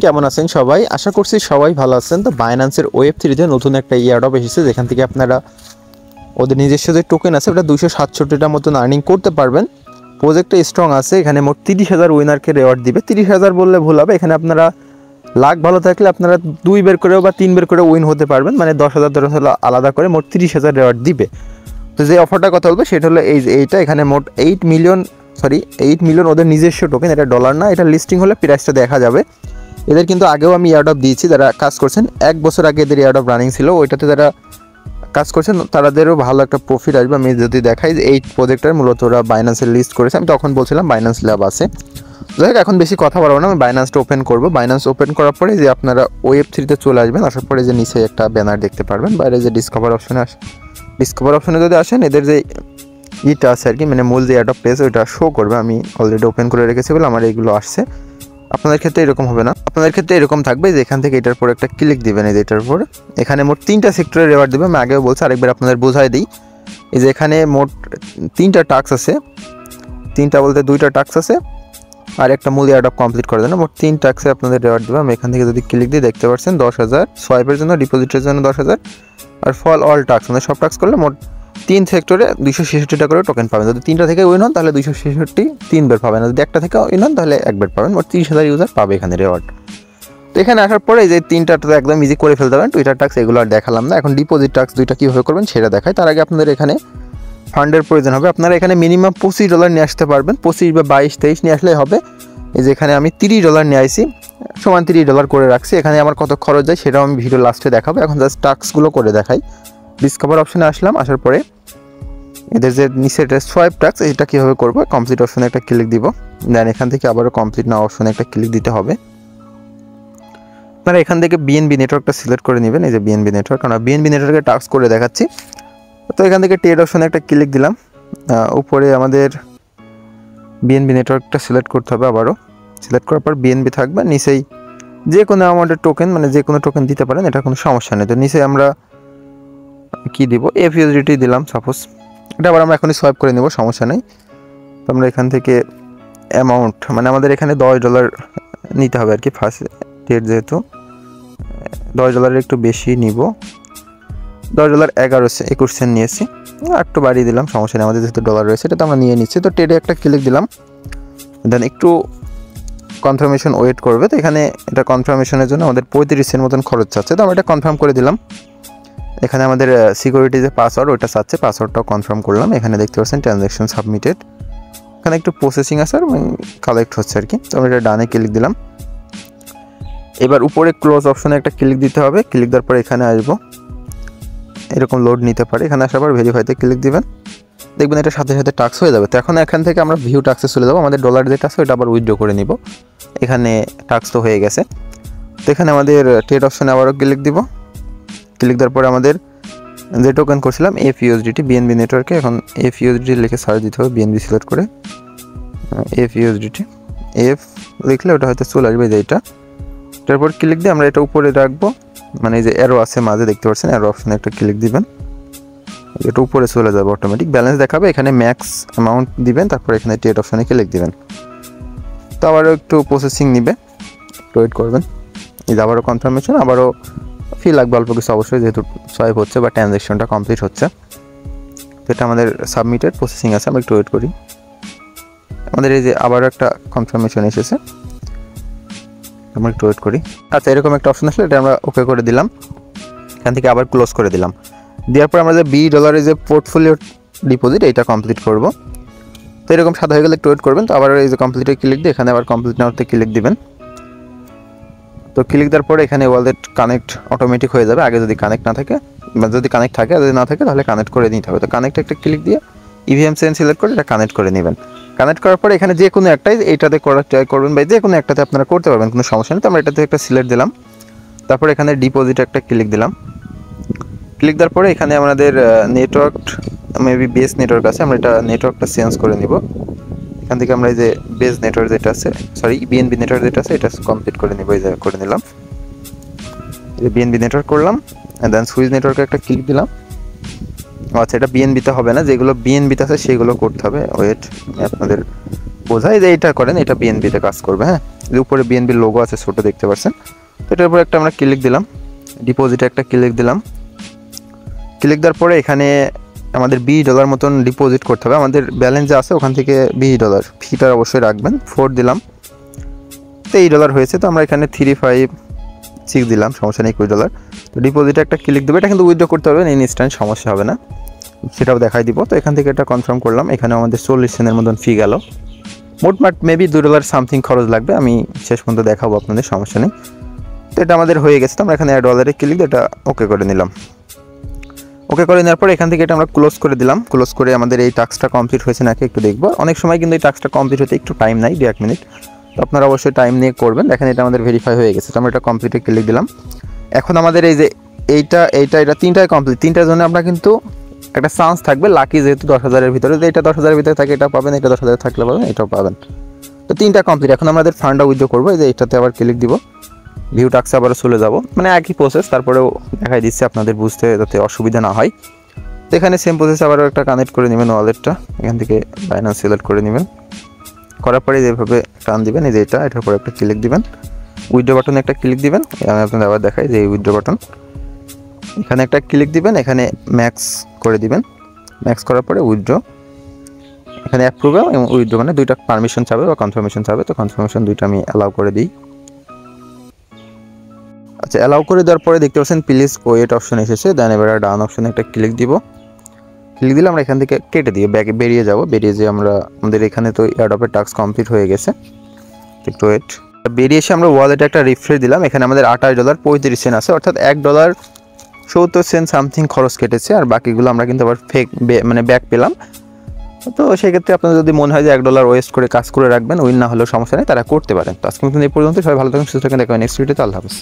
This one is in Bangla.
কেমন আছেন সবাই? আশা করছি সবাই ভালো আছেন। তো বাইন্যান্সের ওয়েব3 তে নতুন একটা এয়ারড্রপ এসেছে, যেখান থেকে আপনারা ওদের নিজস্ব যে টোকেন আছে ওটা 267টার মতন আর্নিং করতে পারবেন। প্রজেক্টটা স্ট্রং আছে, এখানে মোট 30,000 উইনারকে রেওয়ার্ড দিবে। 30,000 বললে ভুল হবে, এখানে আপনারা লাখ ভালো থাকলে আপনারা 2 বের করেও বা 3 বের করে উইন হতে পারবেন, মানে 10,000 আলাদা করে মোট 30,000 রেওয়ার্ড দিবে। তো যে অফারটার কথা বলবো সেটা হলো এইটা। এখানে মোট 8 মিলিয়ন ওদের নিজস্ব টোকেন, এটা ডলার না, এটা লিস্টিং হলে প্রাইসটা দেখা যাবে। এদের কিন্তু আগেও আমি এয়ারড্রপ দিয়েছি, যারা কাজ করছেন 1 বছর আগে এদের এয়ারড্রপ রানিং ছিল, ওইটাতে যারা কাজ করছেন তাদেরও ভালো একটা প্রফিট আসবে। আমি যদি দেখাই যে এই প্রজেক্টটার মূলত ওরা বাইন্যান্সের লিস্ট করেছে, আমি তখন বলছিলাম বাইন্যান্স ল্যাব আছে। যাই হোক, এখন বেশি কথা বলবো না, আমি বাইন্যান্সটা ওপেন করবো। বাইন্যান্স ওপেন করার পরে যে আপনারা ওয়েব3তে চলে আসবেন, আসার পরে যে নিচে একটা ব্যানার দেখতে পারবেন, বাইরে যে ডিসকভার অপশনে যদি আসেন এদের যে ইটা আছে আর কি, মানে মূল যে এয়ারড্রপ পেজ ওইটা শো করবে। আমি অলরেডি ওপেন করে রেখেছি বলে আমার এইগুলো আসছে। আপনাদের ক্ষেত্রে এরকম হবে না, আপনাদের ক্ষেত্রে এরকম থাকবে যে এখান থেকে এটার পর একটা ক্লিক দিবেন, এই যে এটার পর এখানে মোট 3টা সেক্টরে রেওয়ার্ড দেবে। আমি আগেও বলছি, আরেকবার আপনাদের বোঝাই দিই। এই যে এখানে মোট 3টা টাস্ক আছে, 3টা বলতে 2টা টাস্ক আছে আর একটা মূল এয়ারড্রপ কমপ্লিট করার জন্য মোট 3 টাস্কে আপনাদের রেওয়ার্ড দেবে। আমি এখান থেকে যদি ক্লিক দিই দেখতে পাচ্ছেন 10,000, সোয়াইপের জন্য, ডিপোজিটের জন্য 10,000 আর ফল অল টাস্ক, মানে সব টাস্ক করলে মোট 3 সেক্টরে 266টা করে টোকেন পাবেন। যদি 3টা থেকে উইন হন তাহলে 266 3 বের পাবেন, যদি একটা থেকে উইন হন তাহলে 1 বের পাবেন। মোট 30,000 ইউজার পাবে এখানে রেওয়ার্ড। তো এখানে আসার পরে এই যে 3টা তো একদম ইজি করে ফেলতে পারেন। টুইটার টাস্ক এগুলো আর দেখালাম না, এখন ডিপোজিট টাস্ক 2টা কীভাবে করবেন সেটা দেখায়। তার আগে আপনাদের এখানে ফান্ডের প্রয়োজন হবে। আপনারা এখানে মিনিমাম $25 নিয়ে আসতে পারবেন, 25 বা 22-23 নিয়ে আসলেই হবে। এই যে এখানে আমি $30 নিয়ে আসি, সমান $30 করে রাখছি। এখানে আমার কত খরচ যায় সেটাও আমি ভিডিও লাস্টে দেখাবো। এখন জাস্ট টাস্কগুলো করে দেখাই। ডিসকভার অপশনে আসলাম, আসার পরে এদের যে নিচে সোয়াইপ টাস্ক এটা কীভাবে করবো, কমপ্লিট অপশনে একটা ক্লিক দিব। দেন এখান থেকে আবারও কমপ্লিট না অপশনে একটা ক্লিক দিতে হবে। আপনারা এখান থেকে বিএনবি নেটওয়ার্কটা সিলেক্ট করে নেবেন। এই যে বিএনবি নেটওয়ার্ক, আমরা বিএনবি নেটওয়ার্কে টাস্ক করে দেখাচ্ছি। তো এখান থেকে ট্রেড অপশনে একটা ক্লিক দিলাম। উপরে আমাদের বিএনবি নেটওয়ার্কটা সিলেক্ট করতে হবে, আবারও সিলেক্ট করার পর বিএনবি থাকবে। নিচেই যে কোনো অ্যামাউন্টের টোকেন, মানে যে কোনো টোকেন দিতে পারেন, এটা কোনো সমস্যা নেই। তো নিচে আমরা কি দিব, FUSDT দিলাম সাপোজ। এটা আবার আমরা এখনই সোয়াইপ করে নেব, সমস্যা নেই। তো আমরা এখান থেকে অ্যামাউন্ট, মানে আমাদের এখানে $10 নিতে হবে আর কি, ফার্স্ট ডেট যেহেতু $10 একটু বেশি নিব। $10 21 সেন্ট নিয়েছি, একটু বাড়িয়ে দিলাম, সমস্যা নেই। আমাদের যেহেতু ডলার রয়েছে এটা তো আমরা নিয়ে নিচ্ছি। তো ট্রেডে একটা ক্লিক দিলাম, দেন একটু কনফার্মেশন ওয়েট করবে। তো এখানে এটা কনফার্মেশনের জন্য আমাদের 35 সেন্ট মতন খরচ চাচ্ছে, তো আমরা এটা কনফার্ম করে দিলাম। এখানে আমাদের সিকিউরিটি যে পাসওয়ার্ড ওইটা চাচ্ছে, পাসওয়ার্ডটাও কনফার্ম করলাম। এখানে দেখতে পাচ্ছেন ট্রানজ্যাকশন সাবমিটেড, এখানে একটু প্রসেসিং আছে আর কালেক্ট হচ্ছে আর কি। তো আমরা এটা ডানে ক্লিক দিলাম। এবার উপরে ক্লোজ অপশনে একটা ক্লিক দিতে হবে। ক্লিক দেওয়ার পর এখানে আসবো, এরকম লোড নিতে পারে। এখানে আসার পর ভেরিফাইতে ক্লিক দিবেন, দেখবেন এটা সাথে সাথে টাস্ক হয়ে যাবে। তো এখন এখান থেকে আমরা ভিউ টাস্কে চলে যাবো। আমাদের ডলার যে টাস্ক ওইটা আবার উইথড্র করে নিব। এখানে টাস্ক তো হয়ে গেছে। তো এখানে আমাদের ট্রেড অপশনে আবারও ক্লিক দিব। ক্লিক দেওয়ার পরে আমাদের যে টোকেন করছিলাম FUSDT বিএনবি নেটওয়ার্কে, এখন FUSDT লিখে সার্চ দিতে হবে। বিএনবি সিলেক্ট করে FUSDT এফ লিখলে ওটা হয়তো চলে আসবে, যে এটা। তারপর ক্লিক দিয়ে আমরা এটা উপরে রাখবো, মানে এই যে অ্যারো আছে মাঝে দেখতে পাচ্ছেন, অ্যারো অপশনে একটা ক্লিক দিবেন, এটা উপরে চলে যাবে, অটোমেটিক ব্যালেন্স দেখাবে। এখানে ম্যাক্স অ্যামাউন্ট দিবেন, তারপর এখানে ট্রেড অপশনে ক্লিক দিবেন। তো আবারও একটু প্রসেসিং নিবে, ওয়েট করবেন। এই যে আবারও কনফার্মেশন, আবারও ফি লাগবে অল্প কিছু অবশ্যই, যেহেতু সোয়াইপ হচ্ছে বা ট্রানজ্যাকশনটা কমপ্লিট হচ্ছে। তো এটা আমাদের সাবমিটেড, প্রসেসিং আছে, আমরা একটু ওয়েট করি। আমাদের এই যে আবারও একটা কনফার্মেশন এসেছে, আমরা একটু ওয়েট করি। আচ্ছা, এরকম একটা অপশন আসলে এটা আমরা ওকে করে দিলাম। এখান থেকে আবার ক্লোজ করে দিলাম। দেওয়ার পর আমরা যে $20 যে পোর্টফোলিও ডিপোজিট এইটা কমপ্লিট করব। তো এরকম সাদা হয়ে গেলে একটু ওয়েট করবেন। তো আবার এই যে কমপ্লিটে ক্লিক দিয়ে এখানে আবার কমপ্লিট নাওতে ক্লিক দিবেন। তো ক্লিক দেওয়ার পরে এখানে ওয়ালেট কানেক্ট অটোমেটিক হয়ে যাবে, আগে যদি কানেক্ট না থাকে, বা যদি কানেক্ট থাকে আর যদি না থাকে তাহলে কানেক্ট করে নিতে হবে। তো কানেক্ট একটা ক্লিক দিয়ে EVM চেইন সিলেক্ট করে এটা কানেক্ট করে নেবেন। কানেক্ট করার পরে এখানে যে কোনো একটাই এইটাতে করার ট্রাই করবেন, বা যে কোনো একটাতে আপনারা করতে পারবেন, কোনো সমস্যা নেই। তো আমরা এটাতে একটা সিলেক্ট দিলাম, তারপর এখানে ডিপোজিট একটা ক্লিক দিলাম। ক্লিক দেওয়ার পরে এখানে আমাদের নেটওয়ার্ক মেবি বেস নেটওয়ার্ক আছে, আমরা এটা নেটওয়ার্কটা চেঞ্জ করে নিব। এখান থেকে আমরা এই যে বেস নেটওয়ার্ক যেটা আছে, সরি বিএনবি নেটওয়ার্ক যেটা আছে এটা কমপ্লিট করে নিব। এই যে করে নিলাম, এই বিএনবি নেটওয়ার্ক করলাম, দেন সুইচ নেটওয়ার্কে একটা ক্লিক দিলাম। আচ্ছা, এটা বিএনবিতে হবে না, যেগুলো বিএনবিতে আছে সেগুলো করতে হবে। ওয়েট, আপনাদের বোঝায় যে এটা করেন, এটা বিএনবিতে কাজ করবে। হ্যাঁ, উপরে বিএনবির লোগো আছে, ছোটো দেখতে পাচ্ছেন। তো এটার উপরে একটা আমরা ক্লিক দিলাম, ডিপোজিটে একটা ক্লিক দিলাম। ক্লিক দেওয়ার পরে এখানে আমাদের $20 মতন ডিপোজিট করতে হবে। আমাদের ব্যালেন্স যা আছে ওখান থেকে $20 ফিটা অবশ্যই রাখবেন। 4 দিলাম, তো $8 হয়েছে। তো আমরা এখানে 356 দিলাম, সমস্যা নেই, $20। তো ডিপোজিটে একটা ক্লিক দেবো। এটা কিন্তু উইথড্র করতে পারবেন ইনস্ট্যান্ট, সমস্যা হবে না, সেটাও দেখাই দিব। তো এখান থেকে এটা কনফার্ম করলাম। এখানে আমাদের 40 সেন্টের মতন ফি গেল। মোটমাট মেবি $2 সামথিং খরচ লাগবে, আমি শেষ পর্যন্ত দেখাবো আপনাদের, সমস্যা নেই। তো এটা আমাদের হয়ে গেছে। তো আমরা এখানে $1 ক্লিক দিয়ে এটা ওকে করে নিলাম। ওকে করে নেওয়ার পর এখান থেকে এটা আমরা ক্লোজ করে দিলাম। ক্লোজ করে আমাদের এই টাস্কটা কমপ্লিট হয়েছে নাকি একটু দেখবো। অনেক সময় কিন্তু এই টাস্কটা কমপ্লিট হতে একটু টাইম নেয়, 2-1 মিনিট। তো আপনারা অবশ্যই টাইম নিয়ে করবেন। দেখেন এটা আমাদের ভেরিফাই হয়ে গেছে। তো আমরা এটা কমপ্লিটে ক্লিক দিলাম। এখন আমাদের এই যে এটা তিনটাই কমপ্লিট। তিনটার জন্য আপনার কিন্তু একটা চান্স থাকবে, লাকি যেহেতু 10,000-এর ভিতরে, যে এটা 10,000-এর ভিতরে থাকে এটা পাবেন, এটা 10,000 থাকলে পাবেন, এটাও পাবেন। তো তিনটা কমপ্লিট। এখন আমাদের ফান্ডটা উইথড্র করবো। এই যে এটাতে আবার ক্লিক দিব, ভিউ টাস্কে আবারও চলে যাব, মানে একই প্রসেস, তারপরেও দেখাই দিচ্ছি আপনাদের বুঝতে যাতে অসুবিধা না হয়। তো এখানে সেম প্রসেস আবারও একটা কানেক্ট করে নেবেন ওয়ালেটটা, এখান থেকে বাইন্যান্স সিলেক্ট করে নেবেন। করার পরে যেভাবে টান দিবেন, এই যে এটার উপরে একটা ক্লিক দিবেন, উইথড্র বাটনে একটা ক্লিক দিবেন। আমি আপনাদের আবার দেখাই যে এই উইথড্র বাটন, এখানে একটা ক্লিক দিবেন, এখানে ম্যাক্স করে দিবেন। ম্যাক্স করার পরে উইথড্র, এখানে অ্যাপ্রুভ এবং উইথড্র মানে দুইটা পারমিশন চাবে বা কনফার্মেশন চাবে। তো কনফার্মেশন দুইটা আমি অ্যালাউ করে দিই। আচ্ছা, অ্যালাউ করে দেওয়ার পরে দেখতে পাচ্ছেন প্লিজ ওয়েট অপশন এসেছে। দেন এবার ডান অপশনে একটা ক্লিক দিব। ক্লিক দিলে আমরা এখান থেকে কেটে দিয়ে ব্যাকে বেরিয়ে যাব। বেরিয়ে যে আমাদের এখানে তো এয়ারড্রপের টাস্ক কমপ্লিট হয়ে গেছে। একটু ওয়েট। বেরিয়ে এসে আমরা ওয়ালেটে একটা রিফ্রেশ দিলাম। এখানে আমাদের $28.35 আছে, অর্থাৎ $1.70 সামথিং খরচ কেটেছে। আর বাকিগুলো আমরা কিন্তু আবার মানে ব্যাক পেলাম। তো সেক্ষেত্রে আপনার যদি মনে হয় যে $1 ওয়েস্ট করে কাজ করে রাখবেন, উইন না হলেও সমস্যা নেই, তারা করতে পারেন। তো আজকে কিন্তু এই পর্যন্ত, সবাই ভালো থাকুন, সুস্থ থাকুন, দেখা হয় নেক্সট ভিডিওতে। আল্লাহ হাফেজ।